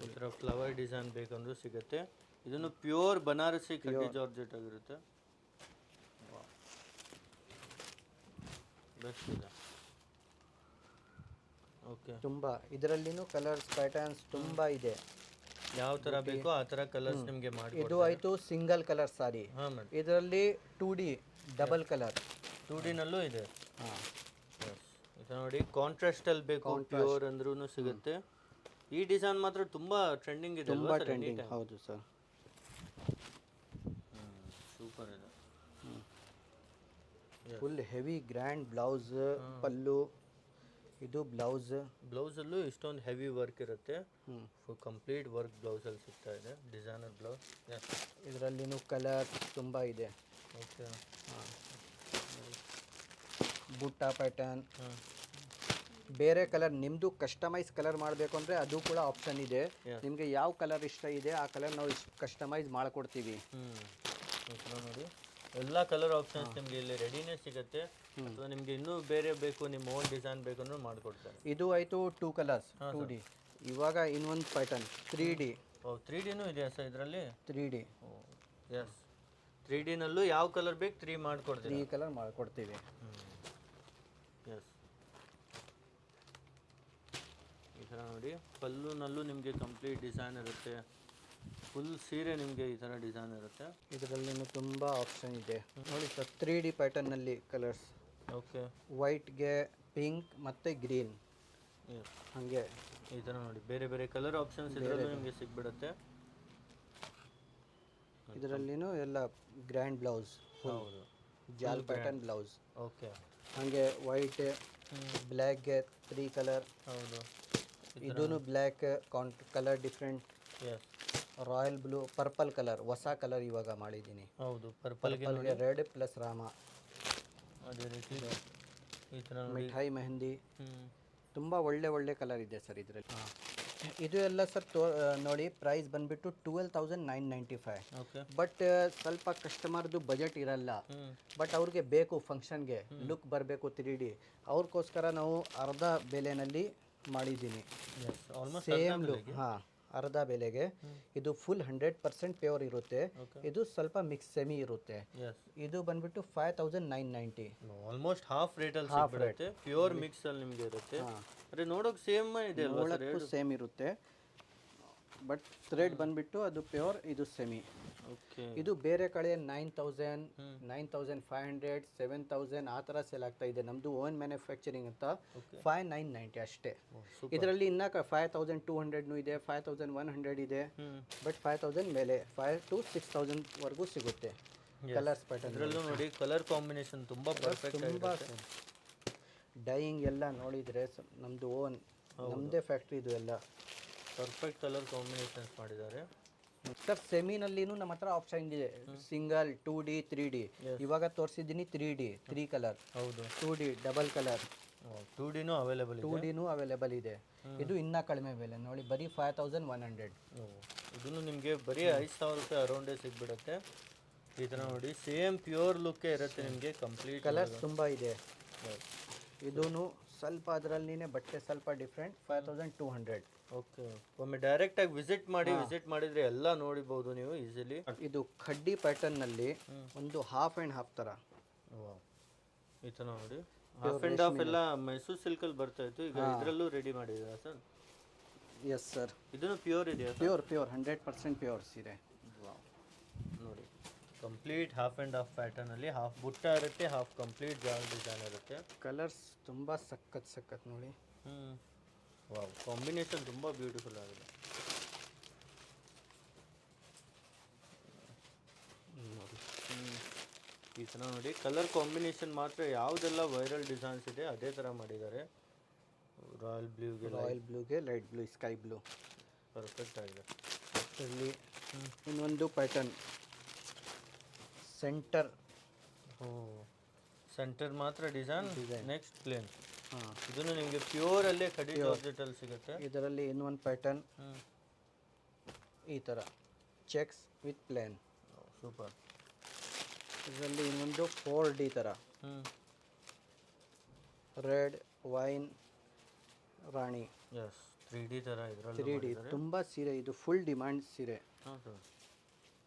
ಈ ಥರ ಫ್ಲವರ್ ಡಿಸೈನ್ ಬೇಕಂದ್ರೂ ಸಿಗುತ್ತೆ. ಇದನ್ನು ಪ್ಯೂರ್ ಬನಾರಸಿ ಕಡ್ಡಿ ಜಾರ್ಜೆಟ್ ಆಗಿರುತ್ತೆ. ಬೆಸ್ಟ್ ಇದೆ. ಓಕೆ. ತುಂಬ ಇದರಲ್ಲಿನೂ ಕಲರ್ಸ್ ಪ್ಯಾಟರ್ನ್ಸ್ ತುಂಬ ಇದೆ. ಯಾವ ಥರ ಬೇಕೋ ಆ ಥರ ಕಲರ್ಸ್ ನಿಮಗೆ ಮಾಡಿ. ಇದು ಆಯಿತು ಸಿಂಗಲ್ ಕಲರ್ ಸಾರಿ. ಹಾಂ ಮೇಡಮ್. ಇದರಲ್ಲಿ 2D ಡಬಲ್ ಕಲರ್ 2Dನಲ್ಲೂ ಇದೆ. ಹಾಂ. ಇದು ನೋಡಿ ಕಾಂಟ್ರಾಸ್ಟಲ್ಲಿ ಬೇಕು ಪ್ಯೂರ್ ಅಂದ್ರೂ ಸಿಗುತ್ತೆ. ಈ ಡಿಸೈನ್ ಮಾತ್ರ ತುಂಬ ಟ್ರೆಂಡಿಂಗ್ ಇದೆ. ತುಂಬ ಟ್ರೆಂಡಿಂಗ್. ಹೌದು ಸರ್. ಸೂಪರ್ ಇದೆ. ಫುಲ್ ಹೆವಿ ಗ್ರ್ಯಾಂಡ್ ಬ್ಲೌಸ್, ಪಲ್ಲು, ಇದು ಬ್ಲೌಸಲ್ಲೂ ಇಷ್ಟೊಂದು ಹೆವಿ ವರ್ಕ್ ಇರುತ್ತೆ. ಹ್ಞೂ. ಕಂಪ್ಲೀಟ್ ವರ್ಕ್ ಬ್ಲೌಸಲ್ಲಿ ಸಿಗ್ತಾ ಇದೆ, ಡಿಸೈನರ್ ಬ್ಲೌಸ್. ಇದರಲ್ಲಿನೂ ಕಲರ್ ತುಂಬ ಇದೆ. ಓಕೆ. ಹಾಂ. ಬುಟ್ಟ ಪ್ಯಾಟರ್ನ್, ಹಾಂ. ಬೇರೆ ಕಲರ್ ನಿಮ್ಮದು ಕಸ್ಟಮೈಸ್ ಕಲರ್ ಮಾಡಬೇಕು ಅಂದರೆ ಅದು ಕೂಡ ಆಪ್ಷನ್ ಇದೆ. ನಿಮಗೆ ಯಾವ ಕಲರ್ ಇಷ್ಟ ಇದೆ ಆ ಕಲರ್ ನಾವು ಕಸ್ಟಮೈಸ್ ಮಾಡಿಕೊಡ್ತೀವಿ. ನೋಡಿ ಎಲ್ಲ ಕಲರ್ ಆಪ್ಷನ್ಸ್ ನಿಮಗೆ ಇಲ್ಲಿ ರೆಡಿನೇ ಸಿಗುತ್ತೆ. ಅಥವಾ ನಿಮಗೆ ಇನ್ನೂ ಬೇರೆ ಬೇಕು, ನಿಮ್ಮ ಓನ್ ಡಿಸೈನ್ ಬೇಕಂದ್ರೂ ಮಾಡಿಕೊಡ್ತಾರೆ. ಇದು ಆಯಿತು 2 ಕಲರ್ಸ್ 2D. ಇವಾಗ ಇನ್ನೊಂದು ಪ್ಯಾಟರ್ನ್ 3D. ಓ 3Dನೂ ಇದೆಯಾ ಸರ್ ಇದರಲ್ಲಿ? 3D. ಎಸ್. 3Dನಲ್ಲೂ ಯಾವ ಕಲರ್ ಬೇಕು 3 ಮಾಡಿಕೊಡ್ತೀವಿ. 3 ಕಲರ್ ಮಾಡಿಕೊಡ್ತೀವಿ. ಎಸ್. ಈ ಥರ ನೋಡಿ ಪಲ್ಲುನಲ್ಲೂ ನಿಮಗೆ ಕಂಪ್ಲೀಟ್ ಡಿಸೈನ್ ಇರುತ್ತೆ. ಫುಲ್ ಸೀರೆ ನಿಮಗೆ ಈ ಥರ ಡಿಸೈನ್ ಇರುತ್ತೆ. ಇದರಲ್ಲಿನೂ ತುಂಬ ಆಪ್ಷನ್ ಇದೆ ನೋಡಿ ಸರ್. 3D ಪ್ಯಾಟರ್ನಲ್ಲಿ ಕಲರ್ಸ್. ಓಕೆ. ವೈಟ್ಗೆ ಪಿಂಕ್ ಮತ್ತು ಗ್ರೀನ್ ಹಾಗೆ ಈ ಥರ ನೋಡಿ ಬೇರೆ ಬೇರೆ ಕಲರ್ ಆಪ್ಷನ್ಸ್ ಇದರಲ್ಲೂ ನಿಮಗೆ ಸಿಗ್ಬಿಡುತ್ತೆ. ಇದರಲ್ಲಿನೂ ಎಲ್ಲ ಗ್ರ್ಯಾಂಡ್ ಬ್ಲೌಸ್, ಹೌದು, ಜಾಲ್ ಪ್ಯಾಟರ್ನ್ ಬ್ಲೌಸ್. ಓಕೆ. ಹಾಗೆ ವೈಟ್, ಬ್ಲ್ಯಾಕ್ಗೆ 3 ಕಲರ್. ಹೌದು. ಇದೂ black colour different. Yes. Royal blue, purple colour ಹೊಸ ಕಲರ್ ಇವಾಗ ಮಾಡಿದ್ದೀನಿ. ಹೌದು, ಪರ್ಪಲ್ಗೆ ರೆಡ್ ಪ್ಲಸ್ ರಾಮ. ಅದೇ ರೀತಿ ಈ ಥರ ಮಿಠಾಯಿ ಮೆಹಂದಿ. ತುಂಬ ಒಳ್ಳೆ ಕಲರ್ ಇದೆ ಸರ್ ಇದರಲ್ಲಿ. ಇದು ಎಲ್ಲ ಸರ್ ನೋಡಿ ಪ್ರೈಸ್ ಬಂದುಬಿಟ್ಟು 12,995. ಓಕೆ. ಬಟ್ ಸ್ವಲ್ಪ ಕಸ್ಟಮರ್ದು ಬಜೆಟ್ ಇರಲ್ಲ. ಬಟ್ ಅವ್ರಿಗೆ ಬೇಕು ಫಂಕ್ಷನ್ಗೆ ಲುಕ್ ಬರಬೇಕು 3D. ಅವ್ರಿಗೋಸ್ಕರ ನಾವು ಅರ್ಧ ಬೆಲೆನಲ್ಲಿ ಮಾಡಿದ್ದೀನಿ. Same look. ಹಾಂ, ಅರ್ಧ ಬೆಲೆಗೆ. ಇದು ಫುಲ್ 100% ಪ್ಯೂರ್ ಇರುತ್ತೆ. ಇದು ಸ್ವಲ್ಪ ಮಿಕ್ಸ್ ಸೆಮಿ ಇರುತ್ತೆ. ಇದು ಬಂದ್ಬಿಟ್ಟು 5,990. ಆಲ್ಮೋಸ್ಟ್ ಹಾಫ್ ರೇಟಲ್ಲಿ ಸಿಗ್ಬಿಡುತ್ತೆ. ಪ್ಯೂರ್ ಮಿಕ್ಸ್ ಅಲ್ಲಿ ನಿಮಗೆ ಇರುತ್ತೆ. ಅರೆ ನೋಡೋಕೆ ಸೇಮ್ ಇದೆ ಅಲ್ವಾ ಸರ್? ನೋಡೋಕ್ಕೂ ಸೇಮ್ ಇರುತ್ತೆ. ಬಟ್ ಥ್ರೆಡ್ ಬಂದ್ಬಿಟ್ಟು ಅದು ಪ್ಯೂರ್, ಇದು ಸೆಮಿ. ಓಕೆ. ಇದು ಬೇರೆ ಕಡೆ 9,000, 9,500, 7,000 ಆ ಥರ ಸೇಲ್ ಆಗ್ತಾ ಇದೆ. ನಮ್ಮದು ಓನ್ ಮ್ಯಾನುಫ್ಯಾಕ್ಚರಿಂಗ್ ಅಂತ 5,990 ಅಷ್ಟೇ. ಇದರಲ್ಲಿ ಇನ್ನ 5,200 ಇದೆ, 5,100 ಇದೆ. ಬಟ್ 5,000 ಮೇಲೆ 5,000 to 6,000 ವರೆಗೂ ಸಿಗುತ್ತೆ. ಕಲರ್ಸ್ ಪ್ಯಾಟರ್ನ್ ಇದರಲ್ಲೂ ನೋಡಿ ಕಲರ್ ಕಾಂಬಿನೇಷನ್ ತುಂಬ ಪರ್ಫೆಕ್ಟ್ ಆಗಿದೆ. ಡೈಯಿಂಗ್ ಎಲ್ಲ ನೋಡಿದರೆ ನಮ್ಮದು ಓನ್, ನಮ್ಮದೇ ಫ್ಯಾಕ್ಟ್ರಿ ಇದು ಎಲ್ಲ. ಪರ್ಫೆಕ್ಟ್ ಕಲರ್ ಕಾಂಬಿನೇಷನ್ಸ್ ಮಾಡಿದ್ದಾರೆ ಸರ್. ಸೆಮಿನಲ್ಲಿನೂ ನಮ್ಮ ಹತ್ರ ಆಪ್ಷನ್ ಇದೆ. Single, 2D, 3D. ಇವಾಗ ತೋರಿಸಿದ್ದೀನಿ 3D 3 ಕಲರ್. ಹೌದು. 2D double colour. 2Dನೂ ಅವೈಲೇಬಲ್ ಇದೆ. 2Dನೂ ಅವೈಲೇಬಲ್ ಇದೆ. ಇದು ಇನ್ನೂ ಕಡಿಮೆ ಬೆಲೆ ನೋಡಿ, ಬರೀ 5,100. ಇದನ್ನು ನಿಮಗೆ ಬರೀ 5,000 ರೂಪಾಯಿ ಅರೌಂಡೇ ಸಿಗ್ಬಿಡುತ್ತೆ. ಈ ಥರ ನೋಡಿ ಸೇಮ್ ಪ್ಯೂರ್ ಲುಕ್ಕೇ ಇರುತ್ತೆ ನಿಮಗೆ. ಕಂಪ್ಲೀಟ್ ಕಲರ್ಸ್ ತುಂಬ ಇದೆ. ಇದೂ ಸ್ವಲ್ಪ ಅದರಲ್ಲಿನೇ ಬಟ್ಟೆ ಸ್ವಲ್ಪ ಡಿಫ್ರೆಂಟ್. 5,200. ಓಕೆ. ಒಮ್ಮೆ ಡೈರೆಕ್ಟಾಗಿ ವಿಸಿಟ್ ಮಾಡಿದರೆ ಎಲ್ಲ ನೋಡಿಬೋದು ನೀವು ಈಸಿಲಿ. ಇದು ಕಡ್ಡಿ ಪ್ಯಾಟರ್ನಲ್ಲಿ ಒಂದು ಹಾಫ್ ಆ್ಯಂಡ್ ಹಾಫ್ ಥರ. ಈ ಥರ ನೋಡಿ ಹಾಫ್ ಆ್ಯಂಡ್ ಹಾಫ್ ಎಲ್ಲ ಮೈಸೂರು ಸಿಲ್ಕಲ್ಲಿ ಬರ್ತಾ ಇತ್ತು. ಈಗ ಇದರಲ್ಲೂ ರೆಡಿ ಮಾಡಿದ್ದೀರಾ ಸರ್? Yes sir. ಇದನ್ನು ಪ್ಯೂರ್ ಇದೆಯಾ? ಪ್ಯೂರ್ 100% ಪ್ಯೂರ್ ಸೀರೆ. ನೋಡಿ ಕಂಪ್ಲೀಟ್ ಹಾಫ್ ಆ್ಯಂಡ್ ಹಾಫ್ ಪ್ಯಾಟರ್ನಲ್ಲಿ ಹಾಫ್ ಬುಟ್ಟ ಇರುತ್ತೆ, ಹಾಫ್ ಕಂಪ್ಲೀಟ್ ಜಾಲ್ ಡಿಸೈನ್ ಇರುತ್ತೆ. ಕಲರ್ಸ್ ತುಂಬ ಸಖತ್ ನೋಡಿ. ವಾವ್, ಕಾಂಬಿನೇಷನ್ ತುಂಬ ಬ್ಯೂಟಿಫುಲ್ ಆಗಿದೆ. ಈ ಥರ ನೋಡಿ ಕಲರ್ ಕಾಂಬಿನೇಷನ್ ಮಾತ್ರ ಯಾವುದೆಲ್ಲ ವೈರಲ್ ಡಿಸೈನ್ಸ್ ಇದೆ ಅದೇ ಥರ ಮಾಡಿದ್ದಾರೆ. ರಾಯಲ್ ಬ್ಲೂಗೆ light blue, sky blue perfect ಆಗಿದೆ. ಇದರಲ್ಲಿ ಇನ್ನೊಂದು ಪ್ಯಾಟರ್ನ್ ಸೆಂಟರ್. ಓ ಸೆಂಟರ್ ಮಾತ್ರ ಡಿಸೈನ್, ನೆಕ್ಸ್ಟ್ ಪ್ಲೇನ್. ಹಾಂ, ಇದನ್ನು ನಿಮಗೆ ಪ್ಯೂರ್ ಅಲ್ಲೇ ಕಡಿ ಜಾರ್ಜೆಟಲ್ಲಿ ಸಿಗುತ್ತೆ. ಇದರಲ್ಲಿ ಇನ್ನೊಂದು ಪ್ಯಾಟರ್ನ್ ಹ್ಞೂ ಈ ಥರ ಚೆಕ್ಸ್ ವಿತ್ ಪ್ಲೇನ್. ಸೂಪರ್. ಇದರಲ್ಲಿ ಇನ್ನೊಂದು 4D ಥರ ಹ್ಞೂ ರೆಡ್ ವೈನ್ ರಾಣಿ ಎಸ್ 3D ಥರ ಇದರಲ್ಲಿ 3D. ತುಂಬ ಸೀರೆ ಇದು ಫುಲ್ ಡಿಮ್ಯಾಂಡ್ ಸೀರೆ. ಹಾಂ ಸರ್.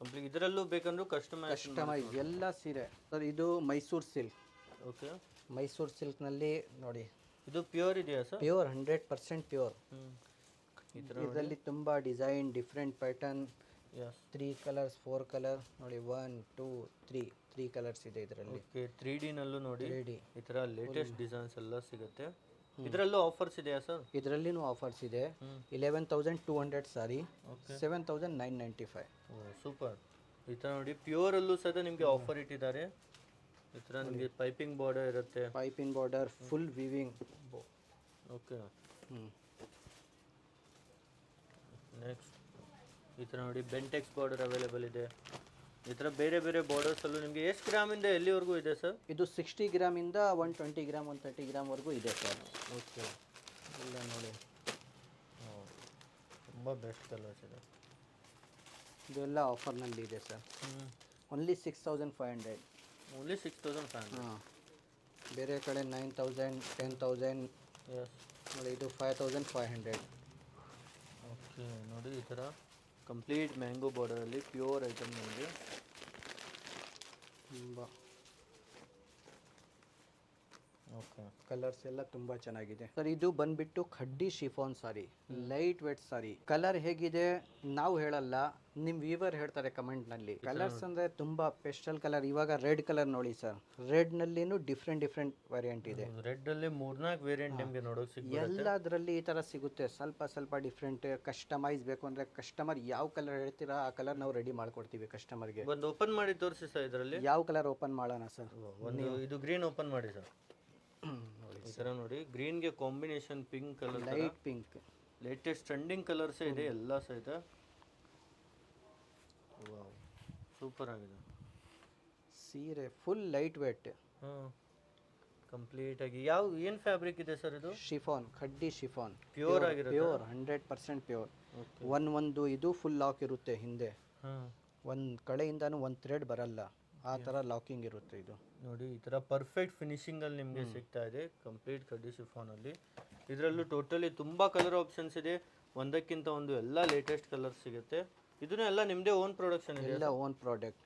ಕಂಪ್ಲೀಟ್ ಇದರಲ್ಲೂ ಬೇಕಂದ್ರೂ ಕಸ್ಟಮೈಸ್. ಎಲ್ಲ ಸೀರೆ ಸರ್. ಇದು ಮೈಸೂರು ಸಿಲ್ಕ್. ಓಕೆ, ಮೈಸೂರು ಸಿಲ್ಕ್ನಲ್ಲಿ ನೋಡಿ, ಇದು ಪ್ಯೂರ್ ಇದೆಯಾ ಸರ್? Pure 100% pure. ಈ ಥರ ಇದರಲ್ಲಿ ತುಂಬ design, different pattern, yes 3 colours 4 colour ನೋಡಿ, 1 2 3 ಕಲರ್ಸ್ ಇದೆ ಇದರಲ್ಲಿ. ಓಕೆ 3Dನಲ್ಲೂ ನೋಡಿ 3D. ಈ ಥರ ಲೇಟೆಸ್ಟ್ ಡಿಸೈನ್ಸ್ ಎಲ್ಲ ಸಿಗುತ್ತೆ. ಇದರಲ್ಲೂ ಆಫರ್ಸ್ ಇದೆಯಾ ಸರ್? ಇದರಲ್ಲಿನೂ ಆಫರ್ಸ್ ಇದೆ. 11,200 ಸಾರಿ, ಓಕೆ 7,995. ಓ ಸೂಪರ್. ಈ ಥರ ನೋಡಿ ಪ್ಯೂರಲ್ಲೂ ಸಹ ನಿಮಗೆ ಆಫರ್ ಇಟ್ಟಿದ್ದಾರೆ. ಈ ಥರ ನಿಮಗೆ ಪೈಪಿಂಗ್ ಬಾರ್ಡರ್ ಇರುತ್ತೆ. Piping border, full viewing. Okay ಹ್ಞೂ ನೆಕ್ಸ್ಟ್ ಈ ಥರ ನೋಡಿ ಬೆಂಟೆಕ್ಸ್ ಬಾರ್ಡರ್ ಅವೈಲೇಬಲ್ ಇದೆ. ಈ ಥರ ಬೇರೆ ಬೇರೆ ಬಾರ್ಡರ್ಸಲ್ಲೂ ನಿಮಗೆ ಎಷ್ಟು ಗ್ರಾಮಿಂದ ಎಲ್ಲಿವರೆಗೂ ಇದೆ ಸರ್? ಇದು 60 ಗ್ರಾಮಿಂದ 120 ಗ್ರಾಮ್ 130 ಗ್ರಾಮ್ವರೆಗೂ ಇದೆ ಸರ್. ಓಕೆ ಇಲ್ಲ ನೋಡಿ, ತುಂಬ ಬೆಸ್ಟ್ ಕಲರ್ಸ್ ಇದೆ. ಇದೆಲ್ಲ ಆಫರ್ನಲ್ಲಿ ಇದೆ ಸರ್. ಹ್ಞೂ ಓನ್ಲಿ 6,500. ಓನ್ಲಿ 6,500. ಹಾಂ, ಬೇರೆ ಕಡೆ 9,000 10,000 ಎಸ್ ನೋಡಿ, ಇದು 5,500. ಓಕೆ ನೋಡಿ ಈ ಥರ ಕಂಪ್ಲೀಟ್ ಮ್ಯಾಂಗೋ ಬಾರ್ಡರಲ್ಲಿ ಪ್ಯೂರ್ ಐಟಮ್ ನಿಮಗೆ. ತುಂಬ ಓಕೆ ಕಲರ್ಸ್ ಎಲ್ಲ ತುಂಬ ಚೆನ್ನಾಗಿದೆ ಸರ್. ಇದು ಬಂದ್ಬಿಟ್ಟು khaddi chiffon sari, light weight sari. Colour ಹೇಗಿದೆ ನಾವು ಹೇಳಲ್ಲ, ನಿಮ್ಮ ವೀವರ್ ಹೇಳ್ತಾರೆ ಕಮೆಂಟ್ನಲ್ಲಿ. ಕಲರ್ಸ್ ಅಂದರೆ ತುಂಬ ಪೆಸ್ಟಲ್ ಕಲರ್. ಇವಾಗ ರೆಡ್ ಕಲರ್ ನೋಡಿ ಸರ್, ರೆಡ್ನಲ್ಲಿನೂ ಡಿಫ್ರೆಂಟ್ ವೇರಿಯಂಟ್ ಇದೆ. ರೆಡ್ಡಲ್ಲಿ 3-4 ವೇರಿಯಂಟ್ ನಿಮಗೆ ನೋಡೋಕೆ ಸಿಗುತ್ತೆ. ಎಲ್ಲದರಲ್ಲಿ ಈ ಥರ ಸಿಗುತ್ತೆ. ಸ್ವಲ್ಪ ಡಿಫ್ರೆಂಟ್. ಕಸ್ಟಮೈಸ್ ಬೇಕು ಅಂದರೆ ಕಸ್ಟಮರ್ ಯಾವ ಕಲರ್ ಹೇಳ್ತೀರಾ ಆ ಕಲರ್ ನಾವು ರೆಡಿ ಮಾಡ್ಕೊಡ್ತೀವಿ ಕಸ್ಟಮರ್ಗೆ. ಒಂದು ಓಪನ್ ಮಾಡಿ ತೋರಿಸಿ ಸರ್. ಇದರಲ್ಲಿ ಯಾವ ಕಲರ್ ಓಪನ್ ಮಾಡೋಣ ಸರ್? ಒಂದು ಇದು ಗ್ರೀನ್ ಓಪನ್ ಮಾಡಿ ಸರ್. ಈ ಥರ ನೋಡಿ ಗ್ರೀನ್ಗೆ combination pink colour, light pink, latest trending ಕಲರ್ಸೇ ಇದೆ ಎಲ್ಲ ಸಹಿತ. ವಾವ್ ಸೂಪರ್ ಆಗಿದೆ ಸೀರೆ. Full light weight. ಹಾಂ ಕಂಪ್ಲೀಟಾಗಿ ಏನು ಫ್ಯಾಬ್ರಿಕ್ ಇದೆ ಸರ್ ಇದು? ಶಿಫಾನ್, ಖಡ್ಡಿ ಶಿಫಾನ್. ಪ್ಯೂರ್ ಆಗಿರುತ್ತೆ. Pure 100% pure. ಒಂದು ಇದು ಫುಲ್ ಲಾಕ್ ಇರುತ್ತೆ ಹಿಂದೆ. ಹಾಂ ಒಂದು ಕಡೆಯಿಂದನೂ ಒಂದು ಥ್ರೆಡ್ ಬರಲ್ಲ, ಆ ಥರ ಲಾಕಿಂಗ್ ಇರುತ್ತೆ ಇದು. ನೋಡಿ ಈ ಥರ ಪರ್ಫೆಕ್ಟ್ ಫಿನಿಶಿಂಗಲ್ಲಿ ನಿಮಗೆ ಸಿಗ್ತಾ ಇದೆ ಕಂಪ್ಲೀಟ್ ಖಡ್ಡಿ ಶಿಫಾನಲ್ಲಿ. ಇದರಲ್ಲೂ ಟೋಟಲಿ ತುಂಬ ಕಲರ್ ಆಪ್ಷನ್ಸ್ ಇದೆ. ಒಂದಕ್ಕಿಂತ ಒಂದು ಎಲ್ಲ ಲೇಟೆಸ್ಟ್ ಕಲರ್ಸ್ ಸಿಗುತ್ತೆ. ಇದನ್ನ ಎಲ್ಲ ನಿಮ್ಮದೇ ಓನ್ ಪ್ರೊಡಕ್ಷನ್ ಇದೆ? ಎಲ್ಲ ಓನ್ ಪ್ರಾಡಕ್ಟ್.